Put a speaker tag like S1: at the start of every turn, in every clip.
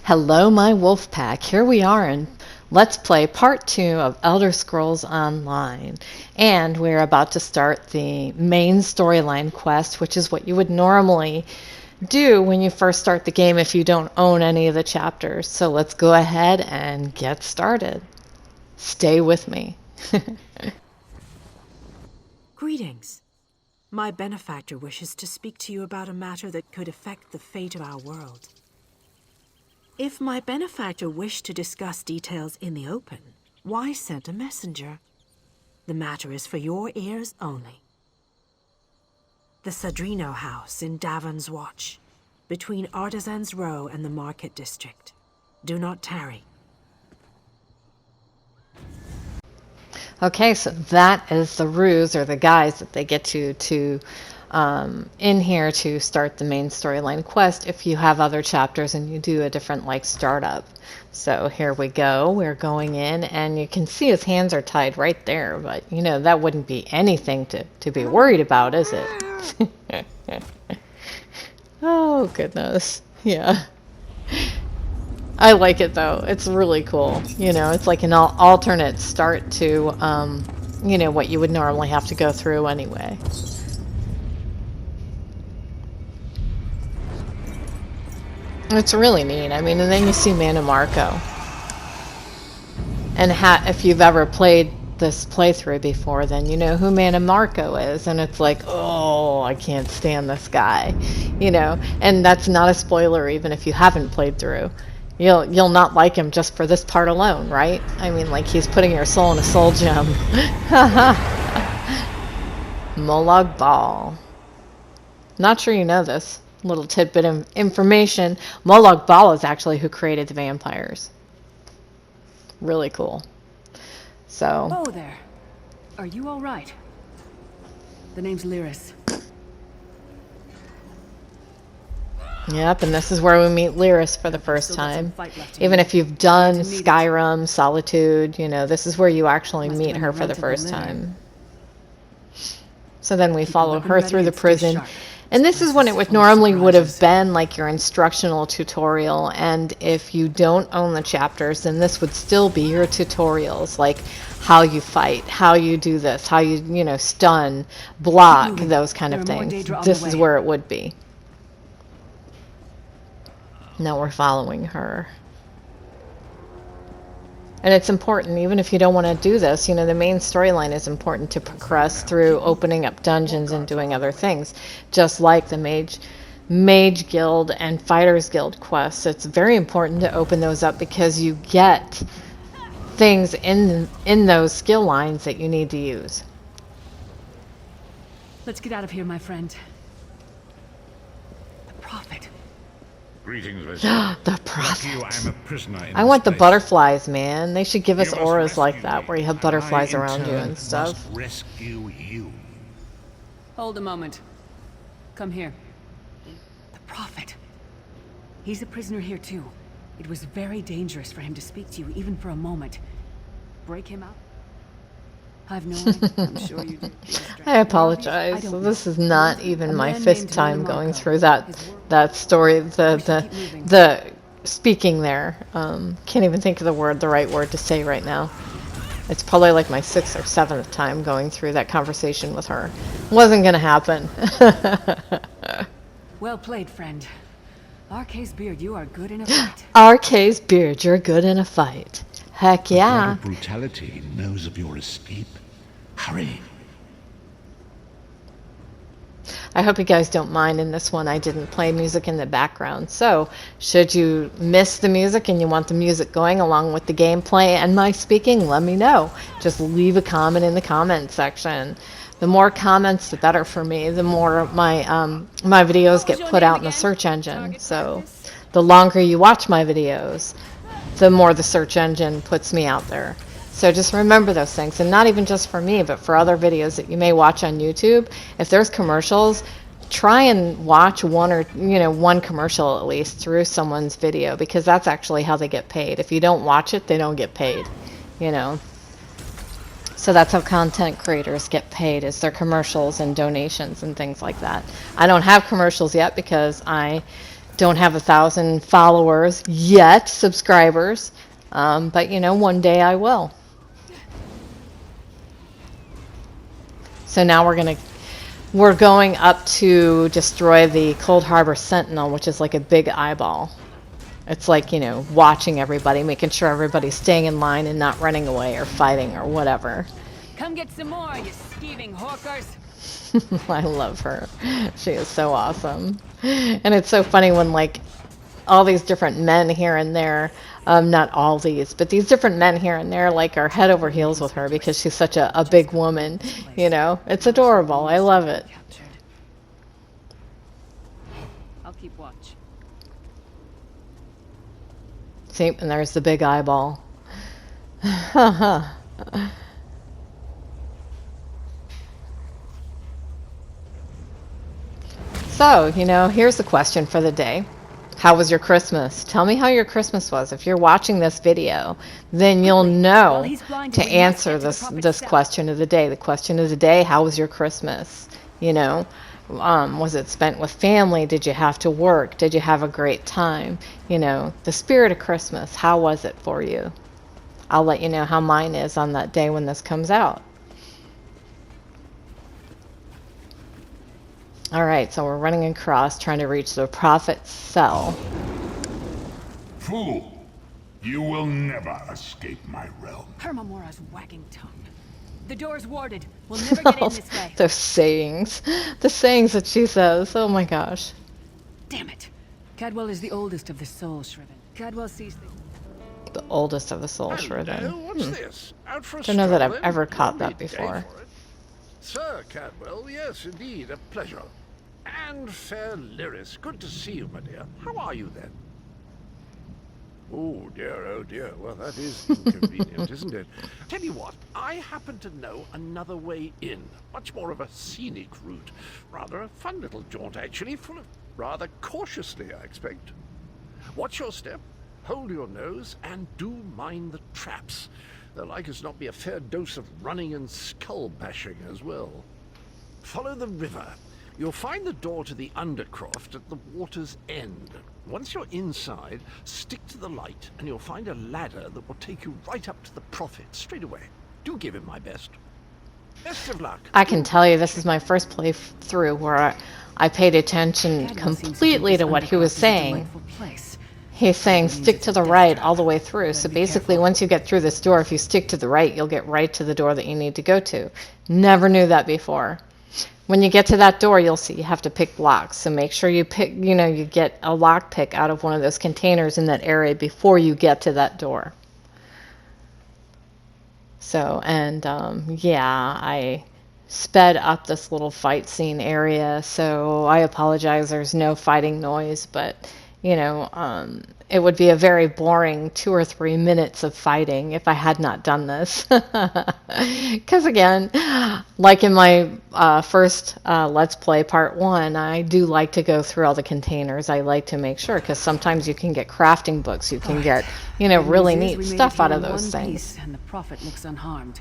S1: Hello, my wolf pack. Here we are in Let's Play Part 2 of Elder Scrolls Online. And we're about to start the main storyline quest, which is what you would normally do when you first start the game if you don't own any of the chapters. So let's go ahead and get started. Stay with me.
S2: Greetings. My benefactor wishes to speak to you about a matter that could affect the fate of our world. If my benefactor wished to discuss details in the open, why send a messenger? The matter is for your ears only. The Sadrino House in Davon's Watch, between Artisans Row and the Market District. Do not tarry.
S1: Okay, so that is the ruse or the guise that they get you to in here to start the main storyline quest if you have other chapters and you do a different like startup. So here we go. We're going in and you can see his hands are tied right there, but you know that wouldn't be anything to be worried about, is it? Oh goodness. Yeah. I like it though. It's really cool. You know, it's like an alternate start to, you know, what you would normally have to go through anyway. It's really neat. I mean, and then you see Mana Marco. And if you've ever played this playthrough before, then you know who Mana Marco is. And it's like, oh, I can't stand this guy. You know, and that's not a spoiler even if you haven't played through. You'll not like him just for this part alone, right? I mean, like he's putting your soul in a soul gem. Molag Bal. Not sure you know this. Little tidbit of information. Molag Bal is actually who created the vampires. Really cool. So.
S3: Oh there. Are you all right? The name's Lyris.
S1: Yep, and this is where we meet Lyris for the first time. Even if you've done Skyrim, Solitude, you know, this is where you actually meet her for the first time. So then we follow her through the prison. And this is when it would normally would have been like your instructional tutorial. And if you don't own the chapters, then this would still be your tutorials, like how you fight, how you do this, how you know, stun, block, those kind of things. This is where it would be. Now we're following her. And it's important, even if you don't want to do this, you know, the main storyline is important to progress through opening up dungeons and doing other things. Just like the Mage Guild and Fighters Guild quests. It's very important to open those up because you get things in those skill lines that you need to use.
S3: Let's get out of here, my friend. The Prophet.
S4: Greetings,
S1: The Prophet.
S4: I'm a prisoner in
S1: I want the
S4: place.
S1: butterflies, man. They should give us
S4: You must
S1: auras like
S4: rescue
S1: that,
S4: me,
S1: where you have
S4: and
S1: butterflies
S4: I, in
S1: around you
S4: turn,
S1: and stuff.
S4: must rescue you.
S3: Hold a moment. Come here. The Prophet. He's a prisoner here too. It was very dangerous for him to speak to you, even for a moment. Break him out? I've known. I'm sure you did.
S1: I apologize. So this is not even my fifth time going through that story. The speaking there. Can't even think of the right word to say right now. It's probably like my 6th or 7th time going through that conversation with her. Wasn't gonna happen.
S3: Well played, friend. RK's beard, you are good in a fight.
S1: RK's beard, you're good in a fight. Heck yeah.
S4: The brutality knows of your escape. Hurry.
S1: I hope you guys don't mind in this one I didn't play music in the background. So, should you miss the music and you want the music going along with the gameplay and my speaking, let me know. Just leave a comment in the comment section. The more comments, the better for me. The more my videos get put out in the search engine. So, the longer you watch my videos, the more the search engine puts me out there. So just remember those things, and not even just for me, but for other videos that you may watch on YouTube. If there's commercials, try and watch one commercial at least through someone's video, because that's actually how they get paid. If you don't watch it, they don't get paid, you know. So that's how content creators get paid, is their commercials and donations and things like that. I don't have commercials yet because I Don't have 1,000 followers yet, subscribers, but you know, one day I will. So now we're going up to destroy the Cold Harbor Sentinel, which is like a big eyeball. It's like, you know, watching everybody, making sure everybody's staying in line and not running away or fighting or whatever.
S3: Come get some more, you skeeving hawkers.
S1: I love her. She is so awesome. And it's so funny when, like, all these different men here and there, not all these, but these different men here and there, like, are head over heels with her because she's such a big woman, you know? It's adorable. I love it.
S3: I'll keep watch.
S1: See, and there's the big eyeball. So, you know, here's the question for the day. How was your Christmas? Tell me how your Christmas was. If you're watching this video, then you'll know to answer this question of the day. The question of the day, how was your Christmas? You know, was it spent with family? Did you have to work? Did you have a great time? You know, the spirit of Christmas, how was it for you? I'll let you know how mine is on that day when this comes out. All right, so we're running across, trying to reach the prophet's cell.
S4: Fool! You will never escape my realm.
S3: Hermamora's wagging tongue. The door's warded. We'll never get in this way.
S1: Those sayings. The sayings that she says. Oh my gosh.
S3: Damn it. Cadwell is the oldest of the soul Shriven. Cadwell sees things.
S1: The oldest of the soul Shriven.
S5: Hello, what's this? Out for a
S1: Don't know that I've
S5: stroll,
S1: ever
S5: then?
S1: caught that
S5: Lovely day
S1: before.
S5: for it. Sir Cadwell, yes, indeed, a pleasure. And fair Lyris, good to see you, my dear. How are you, then? Oh dear, well, that is inconvenient, isn't it? Tell you what, I happen to know another way in. Much more of a scenic route. Rather a fun little jaunt, actually, full of rather cautiously, I expect. Watch your step, hold your nose, and do mind the traps. There'll like as not be a fair dose of running and skull bashing as well. Follow the river. You'll find the door to the Undercroft at the water's end. Once you're inside, stick to the light, and you'll find a ladder that will take you right up to the Prophet straight away. Do give him my best. Best of luck.
S1: I can tell you this is my first playthrough where I paid attention completely to what he was saying. He's saying stick to the right all the way through. So basically, once you get through this door, if you stick to the right, you'll get right to the door that you need to go to. Never knew that before. When you get to that door, you'll see you have to pick locks. So make sure you pick, you know, you get a lock pick out of one of those containers in that area before you get to that door. So, and yeah, I sped up this little fight scene area. So I apologize. There's no fighting noise, but you know, it would be a very boring 2 or 3 minutes of fighting if I had not done this. Because again, like in my first Let's Play Part 1, I do like to go through all the containers. I like to make sure, because sometimes you can get crafting books. You can get, you know, really neat stuff out of those things.
S3: And the Prophet looks unharmed.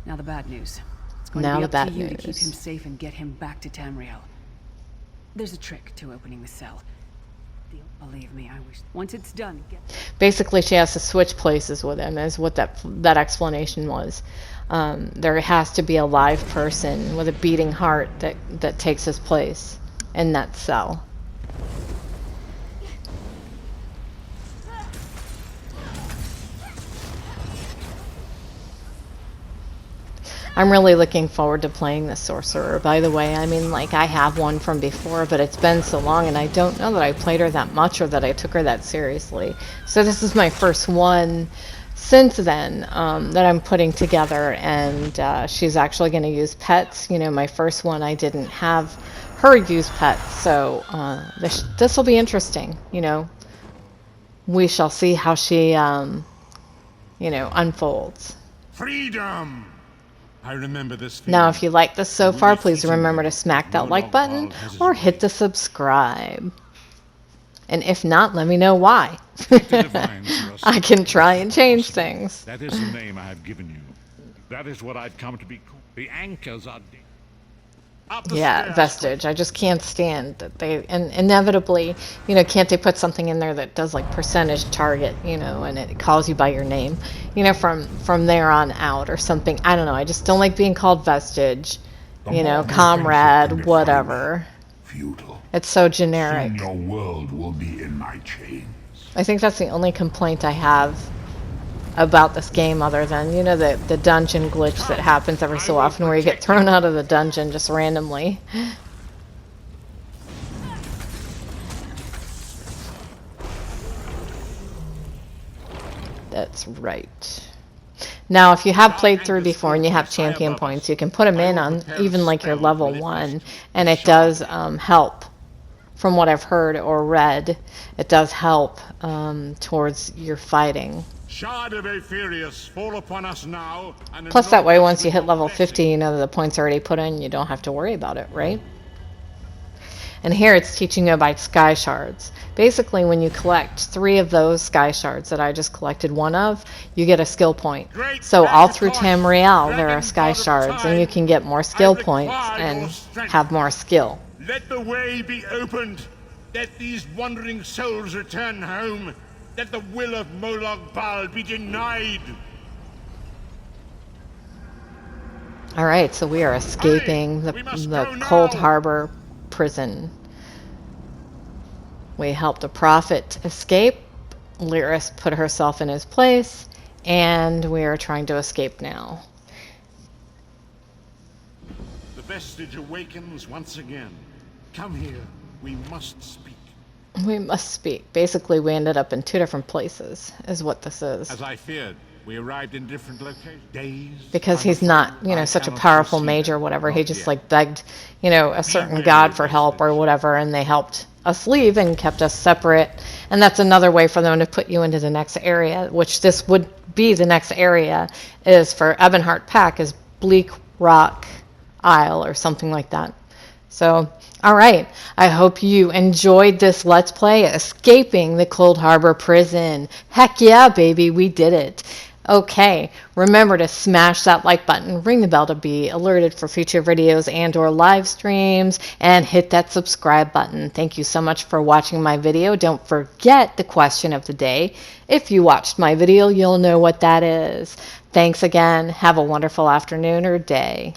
S3: Now the bad news. It's going
S1: Now
S3: to be
S1: the
S3: up
S1: bad
S3: to you to keep
S1: news.
S3: him safe and get him back to Tamriel. There's a trick to opening the cell. Believe me, I wish. Once it's done,
S1: Basically, she has to switch places with him, is what that explanation was. There has to be a live person with a beating heart that takes his place in that cell. I'm really looking forward to playing the sorcerer, by the way. I mean, like, I have one from before, but it's been so long, and I don't know that I played her that much or that I took her that seriously. So this is my first one since then that I'm putting together, and she's actually going to use pets. You know, my first one, I didn't have her use pets, so this will be interesting. You know, we shall see how she, you know, unfolds.
S4: Freedom! I remember this feeling.
S1: Now, if you like this so far, please remember to smack that like button or hit the subscribe. And if not, let me know why. I can try and change things.
S4: That is the name I have given you. That is what I've come to be called. The anchors are dead.
S1: Yeah, Vestige. I just can't stand that they, and inevitably, can't they put something in there that does like percentage target, and it calls you by your name, from there on out or something. I don't know. I just don't like being called Vestige,
S4: The more you think you
S1: comrade,
S4: can defy
S1: whatever.
S4: me, futile.
S1: It's so generic.
S4: Soon your world will be in my chains.
S1: I think that's the only complaint I have about this game, other than the dungeon glitch that happens every so often where you get thrown out of the dungeon just randomly. That's right. Now if you have played through before and you have champion points, you can put them in on even like your level 1, and it does help. From what I've heard or read, it does help towards your fighting.
S6: Fall upon us now, and
S1: Plus that way, once you hit level 50, the points are already put in, you don't have to worry about it, right? And here it's teaching you about sky shards. Basically, when you collect 3 of those sky shards that I just collected 1 of, you get a skill point. So all through Tamriel, there are sky shards, and you can get more skill points and have more skill.
S6: Let the way be opened. Let these wandering souls return home. Let the will of Molag Bal be denied.
S1: Alright, so we are escaping the Cold Harbour prison. We helped a prophet escape. Lyris put herself in his place, and we are trying to escape now.
S6: The vestige awakens once again. Come here. We must speak.
S1: We must speak. Basically, we ended up in 2 different places, is what this is.
S6: As I feared, we arrived in different locations. Days.
S1: Because he's not, such a powerful mage or whatever. He just like begged, a certain god for help or whatever, and they helped us leave and kept us separate. And that's another way for them to put you into the next area, which this would be the next area, is for Ebonheart Pack, is Bleak Rock Isle or something like that. So, alright, I hope you enjoyed this Let's Play, Escaping the Cold Harbour Prison. Heck yeah, baby, we did it. Okay, remember to smash that like button, ring the bell to be alerted for future videos and or live streams, and hit that subscribe button. Thank you so much for watching my video. Don't forget the question of the day. If you watched my video, you'll know what that is. Thanks again. Have a wonderful afternoon or day.